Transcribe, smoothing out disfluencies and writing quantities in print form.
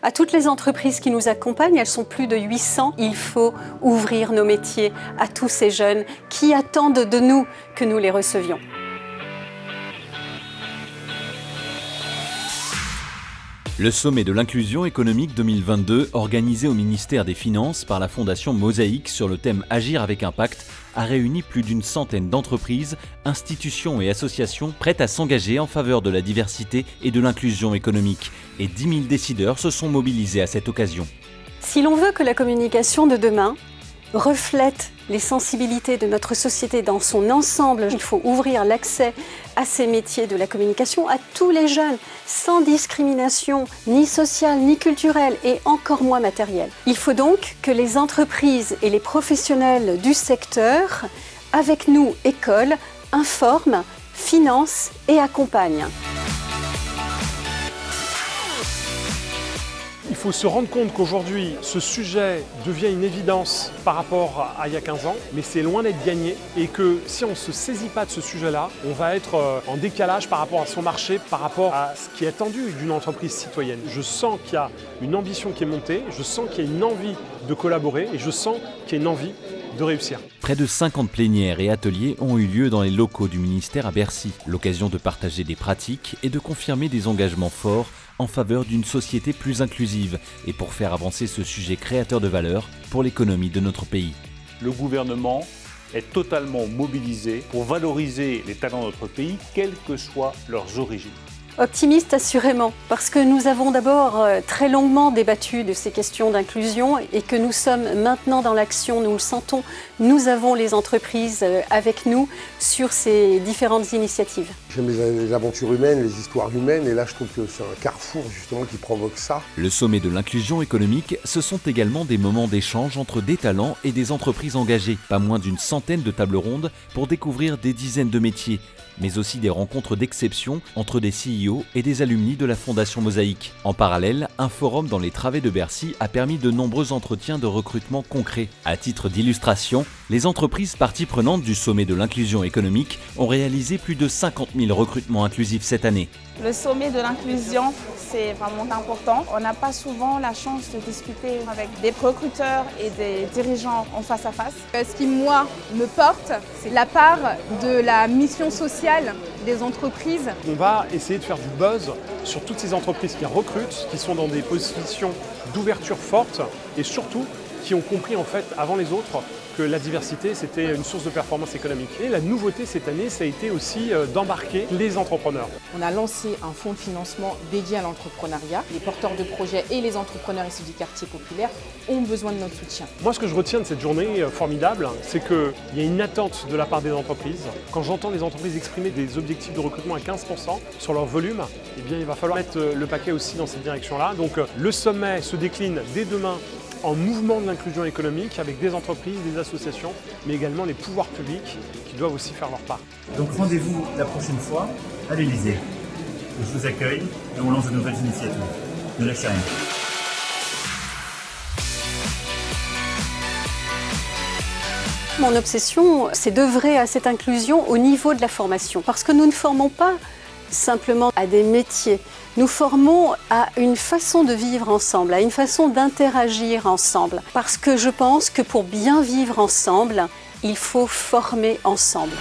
À toutes les entreprises qui nous accompagnent, elles sont plus de 800, il faut ouvrir nos métiers à tous ces jeunes qui attendent de nous que nous les recevions. Le sommet de l'inclusion économique 2022, organisé au ministère des Finances par la Fondation Mosaïque sur le thème Agir avec impact, a réuni plus d'une centaine d'entreprises, institutions et associations prêtes à s'engager en faveur de la diversité et de l'inclusion économique. Et 10 000 décideurs se sont mobilisés à cette occasion. Si l'on veut que la communication de demain reflète les sensibilités de notre société dans son ensemble, il faut ouvrir l'accès à ces métiers de la communication à tous les jeunes, sans discrimination ni sociale, ni culturelle et encore moins matérielle. Il faut donc que les entreprises et les professionnels du secteur, avec nous, écoles, informent, financent et accompagnent. Il faut se rendre compte qu'aujourd'hui, ce sujet devient une évidence par rapport à il y a 15 ans, mais c'est loin d'être gagné et que si on ne se saisit pas de ce sujet-là, on va être en décalage par rapport à son marché, par rapport à ce qui est attendu d'une entreprise citoyenne. Je sens qu'il y a une ambition qui est montée, je sens qu'il y a une envie de collaborer et je sens qu'il y a une envie de réussir. Près de 50 plénières et ateliers ont eu lieu dans les locaux du ministère à Bercy. L'occasion de partager des pratiques et de confirmer des engagements forts en faveur d'une société plus inclusive et pour faire avancer ce sujet créateur de valeur pour l'économie de notre pays. Le gouvernement est totalement mobilisé pour valoriser les talents de notre pays, quelles que soient leurs origines. Optimiste assurément, parce que nous avons d'abord très longuement débattu de ces questions d'inclusion et que nous sommes maintenant dans l'action, nous le sentons, nous avons les entreprises avec nous sur ces différentes initiatives. J'aime les aventures humaines, les histoires humaines et là je trouve que c'est un carrefour justement qui provoque ça. Le sommet de l'inclusion économique, ce sont également des moments d'échange entre des talents et des entreprises engagées. Pas moins d'une centaine de tables rondes pour découvrir des dizaines de métiers, mais aussi des rencontres d'exception entre des CEO et des alumni de la Fondation Mosaïque. En parallèle, un forum dans les travées de Bercy a permis de nombreux entretiens de recrutement concrets. À titre d'illustration, les entreprises parties prenantes du sommet de l'inclusion économique ont réalisé plus de 50 000 recrutements inclusifs cette année. Le sommet de l'inclusion, c'est vraiment important. On n'a pas souvent la chance de discuter avec des recruteurs et des dirigeants en face à face. Ce qui, moi, me porte, c'est la part de la mission sociale des entreprises. On va essayer de faire du buzz sur toutes ces entreprises qui recrutent, qui sont dans des positions d'ouverture forte et surtout qui ont compris en fait avant les autres que la diversité c'était une source de performance économique. Et la nouveauté cette année, ça a été aussi d'embarquer les entrepreneurs. On a lancé un fonds de financement dédié à l'entrepreneuriat. Les porteurs de projets et les entrepreneurs issus du quartier populaire ont besoin de notre soutien. Moi, ce que je retiens de cette journée formidable, c'est qu'il y a une attente de la part des entreprises. Quand j'entends les entreprises exprimer des objectifs de recrutement à 15% sur leur volume, eh bien, il va falloir mettre le paquet aussi dans cette direction-là. Donc le sommet se décline dès demain en mouvement de l'inclusion économique avec des entreprises, des associations, mais également les pouvoirs publics qui doivent aussi faire leur part. Donc rendez-vous la prochaine fois à l'Élysée. Je vous accueille et on lance de nouvelles initiatives. Ne lâchez rien. Mon obsession, c'est d'œuvrer à cette inclusion au niveau de la formation, parce que nous ne formons pas simplement à des métiers. Nous formons à une façon de vivre ensemble, à une façon d'interagir ensemble. Parce que je pense que pour bien vivre ensemble, il faut former ensemble.